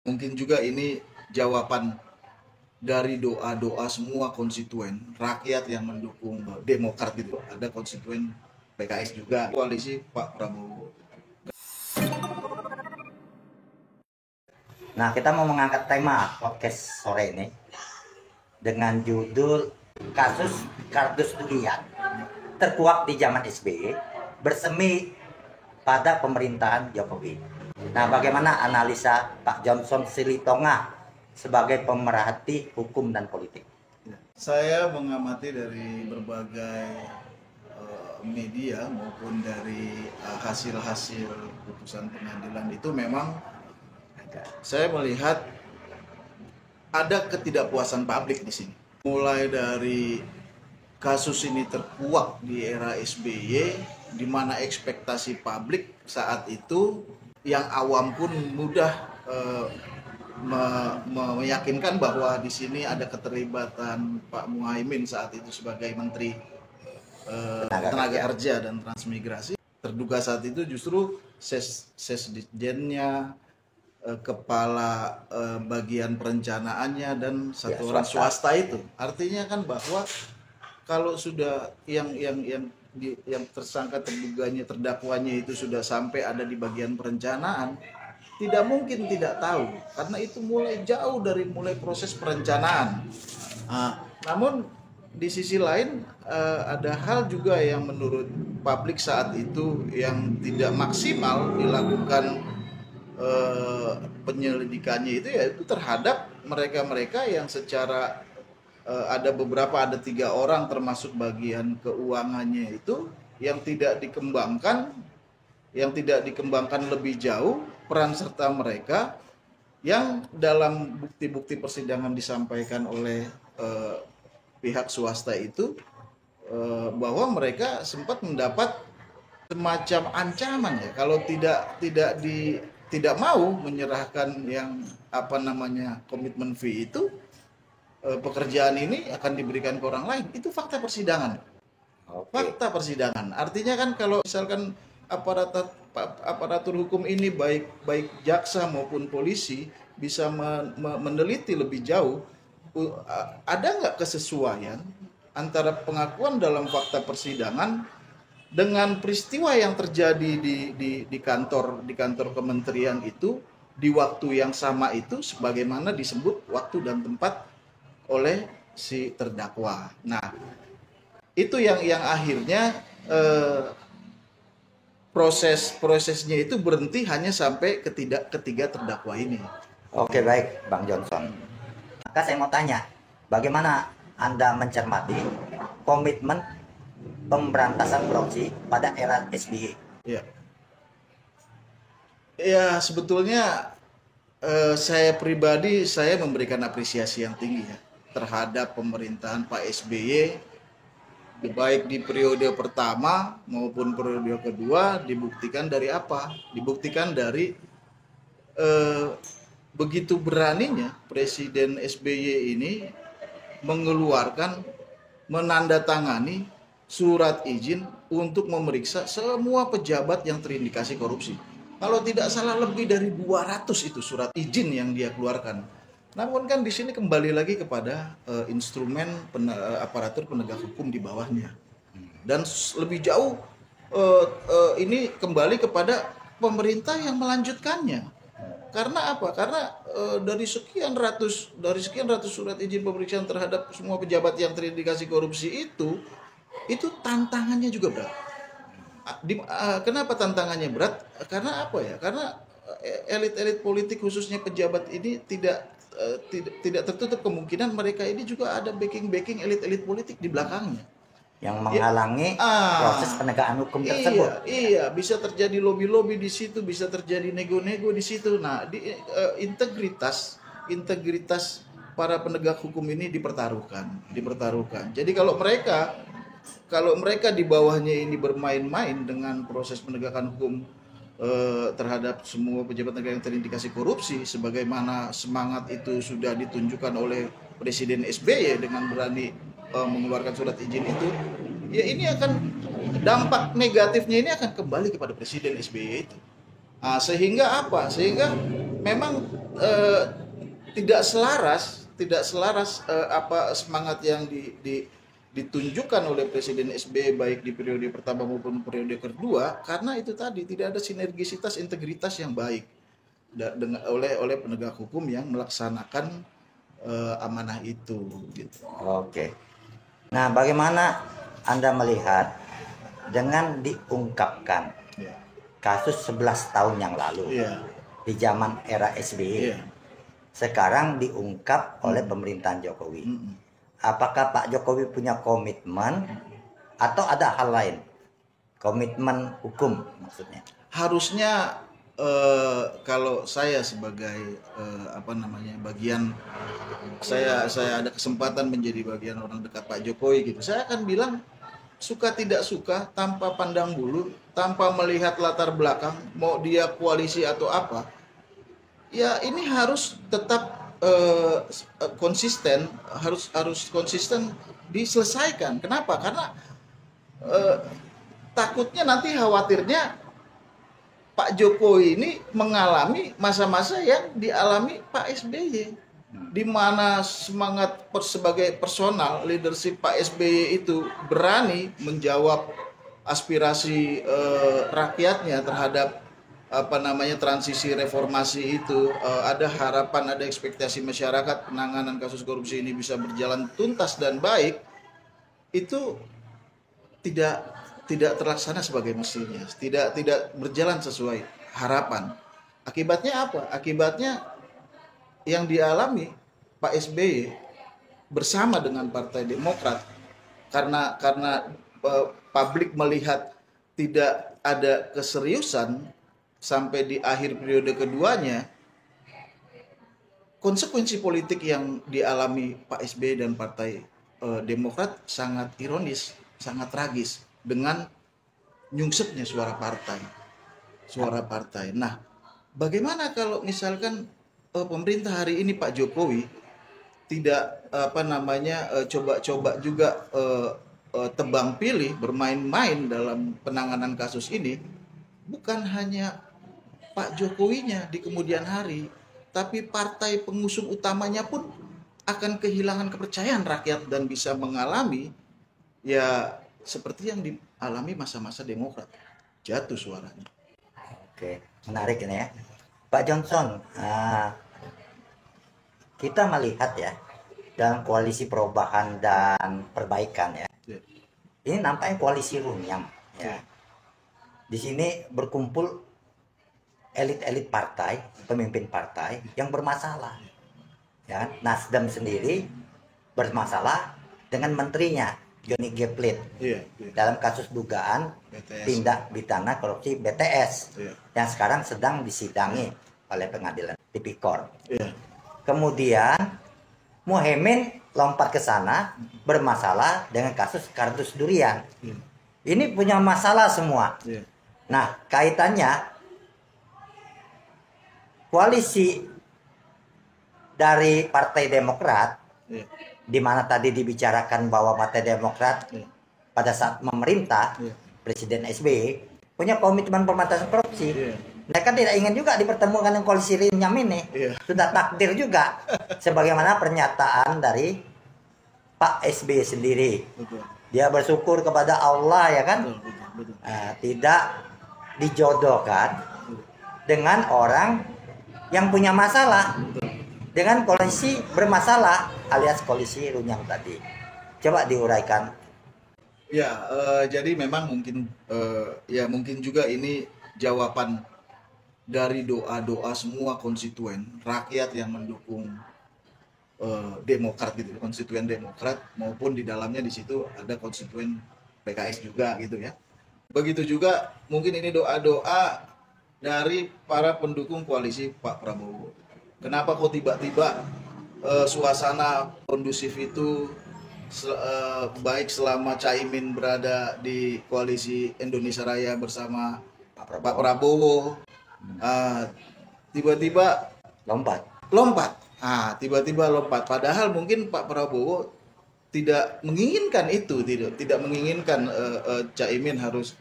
mungkin juga ini jawaban dari doa-doa semua konstituen rakyat yang mendukung Demokrat gitu. Ada konstituen PKS juga koalisi Pak Prabowo. Nah, kita mau mengangkat tema podcast sore ini dengan judul kasus kardus dunia terkuak di zaman SBY bersemi pada pemerintahan Jokowi. Nah, bagaimana analisa Pak Johnson Silitonga sebagai pemerhati hukum dan politik? Saya mengamati dari berbagai media maupun dari hasil-hasil putusan pengadilan itu memang saya melihat ada ketidakpuasan publik di sini. Mulai dari kasus ini terkuak di era SBY, di mana ekspektasi publik saat itu yang awam pun mudah meyakinkan bahwa di sini ada keterlibatan Pak Muhaimin saat itu sebagai Menteri Tenaga Kerja dan Transmigrasi. Terduga saat itu justru Sesdijennya, kepala bagian perencanaannya dan satu orang swasta itu. Artinya kan bahwa kalau sudah yang tersangka terduganya terdakwanya itu sudah sampai ada di bagian perencanaan, tidak mungkin tidak tahu karena itu jauh dari proses perencanaan. Namun di sisi lain ada hal juga yang menurut publik saat itu yang tidak maksimal dilakukan penyelidikannya itu yaitu terhadap mereka-mereka yang secara ada 3 orang termasuk bagian keuangannya itu yang tidak dikembangkan lebih jauh peran serta mereka yang dalam bukti-bukti persidangan disampaikan oleh pihak swasta itu bahwa mereka sempat mendapat semacam ancaman ya kalau tidak mau menyerahkan yang komitmen fee itu, pekerjaan ini akan diberikan ke orang lain. Itu fakta persidangan. Fakta persidangan. Artinya kan kalau misalkan aparatur hukum ini baik jaksa maupun polisi bisa meneliti lebih jauh, ada nggak kesesuaian antara pengakuan dalam fakta persidangan dengan peristiwa yang terjadi di kantor kementerian itu di waktu yang sama itu sebagaimana disebut waktu dan tempat oleh si terdakwa. Nah, itu yang akhirnya prosesnya itu berhenti hanya sampai ketiga terdakwa ini. Oke, baik Bang Johnson. Maka saya mau tanya, bagaimana Anda mencermati komitmen pemberantasan korupsi pada era SBY? Ya sebetulnya saya pribadi memberikan apresiasi yang tinggi ya terhadap pemerintahan Pak SBY, baik di periode pertama maupun periode kedua. Dibuktikan dari apa? Dibuktikan dari begitu beraninya Presiden SBY ini menandatangani surat izin untuk memeriksa semua pejabat yang terindikasi korupsi. Kalau tidak salah lebih dari 200 itu surat izin yang dia keluarkan. Namun kan di sini kembali lagi kepada instrumen aparatur penegak hukum di bawahnya. Dan lebih jauh ini kembali kepada pemerintah yang melanjutkannya. Karena apa? Karena dari sekian ratus surat izin pemeriksaan terhadap semua pejabat yang terindikasi korupsi itu tantangannya juga berat. Kenapa tantangannya berat? Karena apa ya? Karena elit-elit politik khususnya pejabat ini tidak tertutup kemungkinan mereka ini juga ada backing elit-elit politik di belakangnya yang menghalangi proses penegakan hukum tersebut. Iya, bisa terjadi lobby-lobby di situ, bisa terjadi nego-nego di situ. Nah, integritas para penegak hukum ini dipertaruhkan. Jadi kalau mereka di bawahnya ini bermain-main dengan proses penegakan hukum terhadap semua pejabat negara yang terindikasi korupsi, sebagaimana semangat itu sudah ditunjukkan oleh Presiden SBY dengan berani mengeluarkan surat izin itu, ya ini akan dampak negatifnya ini akan kembali kepada Presiden SBY itu. Sehingga apa? Sehingga memang eh, tidak selaras apa semangat yang ditunjukkan oleh Presiden SBY baik di periode pertama maupun periode kedua, karena itu tadi tidak ada sinergisitas integritas yang baik oleh penegak hukum yang melaksanakan amanah itu gitu. Oke. Nah, bagaimana Anda melihat dengan diungkapkan Ya. kasus 11 tahun yang lalu Iya. di zaman era SBY, Iya. sekarang diungkap oleh pemerintahan Jokowi. Mm-mm. Apakah Pak Jokowi punya komitmen atau ada hal lain? Komitmen hukum maksudnya. Harusnya kalau saya sebagai bagian saya ada kesempatan menjadi bagian orang dekat Pak Jokowi gitu, saya akan bilang suka tidak suka, tanpa pandang bulu, tanpa melihat latar belakang, mau dia koalisi atau apa, ya ini harus tetap konsisten, harus konsisten diselesaikan. Kenapa? Karena takutnya nanti khawatirnya Pak Jokowi ini mengalami masa-masa yang dialami Pak SBY, di mana semangat sebagai personal leadership Pak SBY itu berani menjawab aspirasi rakyatnya terhadap transisi reformasi itu. Ada harapan, ada ekspektasi masyarakat penanganan kasus korupsi ini bisa berjalan tuntas dan baik, itu tidak terlaksana sebagai mestinya, tidak berjalan sesuai harapan. Akibatnya apa? Akibatnya yang dialami Pak SBY bersama dengan Partai Demokrat, karena publik melihat tidak ada keseriusan sampai di akhir periode keduanya, konsekuensi politik yang dialami Pak SBY dan Partai Demokrat sangat ironis, sangat tragis, dengan nyungsepnya suara partai. Nah, bagaimana kalau misalkan pemerintah hari ini Pak Jokowi tidak coba-coba juga tebang pilih, bermain-main dalam penanganan kasus ini, bukan hanya Pak Jokowinya di kemudian hari, tapi partai pengusung utamanya pun akan kehilangan kepercayaan rakyat dan bisa mengalami ya seperti yang dialami masa-masa Demokrat, jatuh suaranya. Oke, menarik ini ya, Pak Johnson. Kita melihat ya dalam koalisi perubahan dan perbaikan ya, ini nampaknya koalisi runyam ya. Di sini berkumpul elit-elit partai, pemimpin partai yang bermasalah. Ya, Nasdem sendiri bermasalah dengan menterinya Johnny G. Plate dalam kasus dugaan tindak pidana korupsi BTS yang sekarang sedang disidangi oleh pengadilan tipikor. Kemudian Muhaimin lompat ke sana bermasalah dengan kasus kardus durian. Ini punya masalah semua. Nah, kaitannya koalisi dari Partai Demokrat, di mana tadi dibicarakan bahwa Partai Demokrat pada saat memerintah Presiden SBY punya komitmen pemberantasan korupsi. Mereka tidak ingin juga dipertemukan dengan koalisi runyam ini. Sudah takdir juga, sebagaimana pernyataan dari Pak SBY sendiri. Dia bersyukur kepada Allah ya kan, tidak dijodohkan dengan orang yang punya masalah, dengan koalisi bermasalah alias koalisi runyam tadi. Coba diuraikan. Ya, jadi memang mungkin juga ini jawaban dari doa-doa semua konstituen rakyat yang mendukung Demokrat gitu, konstituen Demokrat, maupun di dalamnya di situ ada konstituen PKS juga gitu ya. Begitu juga mungkin ini doa-doa dari para pendukung koalisi Pak Prabowo. Kenapa kok tiba-tiba suasana kondusif itu baik selama Caimin berada di koalisi Indonesia Raya bersama Pak Prabowo, tiba-tiba lompat. Tiba-tiba lompat. Padahal mungkin Pak Prabowo tidak menginginkan itu, tidak menginginkan Caimin harus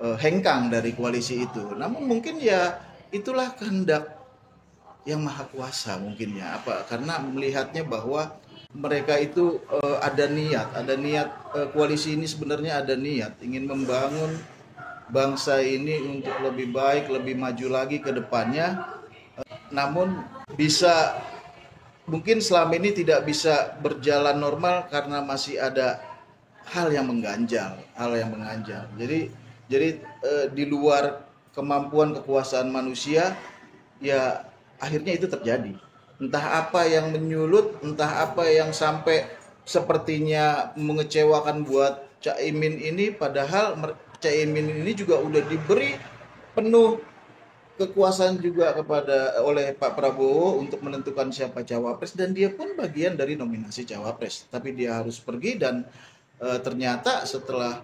hengkang dari koalisi itu. Namun mungkin ya itulah kehendak yang maha kuasa mungkin ya. Apa? Karena melihatnya bahwa mereka itu ada niat koalisi ini sebenarnya ada niat ingin membangun bangsa ini untuk lebih baik, lebih maju lagi ke depannya. Namun bisa mungkin selama ini tidak bisa berjalan normal karena masih ada hal yang mengganjal. Jadi di luar kemampuan kekuasaan manusia, ya akhirnya itu terjadi. Entah apa yang menyulut, entah apa yang sampai sepertinya mengecewakan buat Caimin ini, padahal Caimin ini juga udah diberi penuh kekuasaan juga oleh Pak Prabowo untuk menentukan siapa cawapres, dan dia pun bagian dari nominasi cawapres. Tapi dia harus pergi, dan ternyata setelah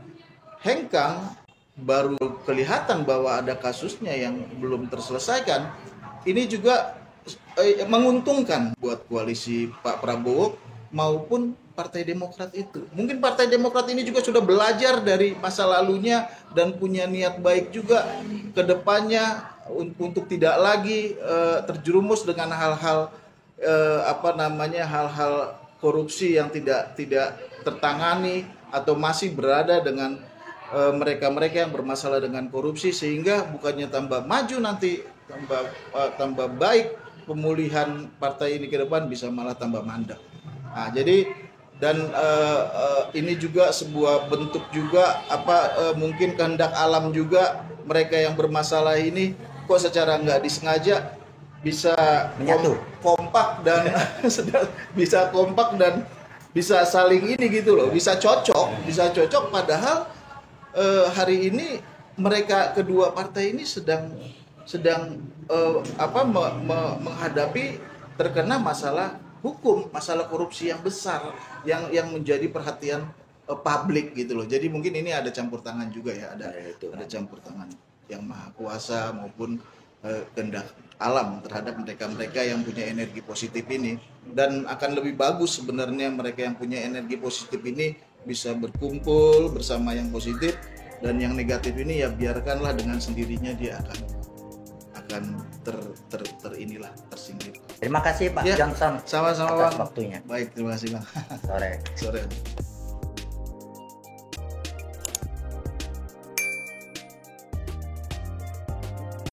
hengkang baru kelihatan bahwa ada kasusnya yang belum terselesaikan. Ini juga menguntungkan buat koalisi Pak Prabowo maupun Partai Demokrat itu. Mungkin Partai Demokrat ini juga sudah belajar dari masa lalunya dan punya niat baik juga ke depannya untuk tidak lagi terjerumus dengan hal-hal hal-hal korupsi yang tidak tertangani atau masih berada dengan mereka-mereka yang bermasalah dengan korupsi, sehingga bukannya tambah maju nanti tambah baik pemulihan partai ini ke depan, bisa malah tambah mandek. Nah, jadi ini juga sebuah bentuk juga mungkin kehendak alam juga, mereka yang bermasalah ini kok secara nggak disengaja bisa kompak dan bisa saling ini gitu loh, bisa cocok padahal hari ini mereka kedua partai ini sedang menghadapi terkena masalah hukum, masalah korupsi yang besar yang menjadi perhatian publik gitu loh. Jadi mungkin ini ada campur tangan juga ya, ada campur tangan yang maha kuasa maupun kehendak alam terhadap mereka yang punya energi positif ini. Dan akan lebih bagus sebenarnya mereka yang punya energi positif ini bisa berkumpul bersama yang positif, dan yang negatif ini ya biarkanlah, dengan sendirinya dia akan tersinggir. Terima kasih Pak Johnson. Sama-sama Bang. Waktunya. Baik, terima kasih Bang. Sore. Sore.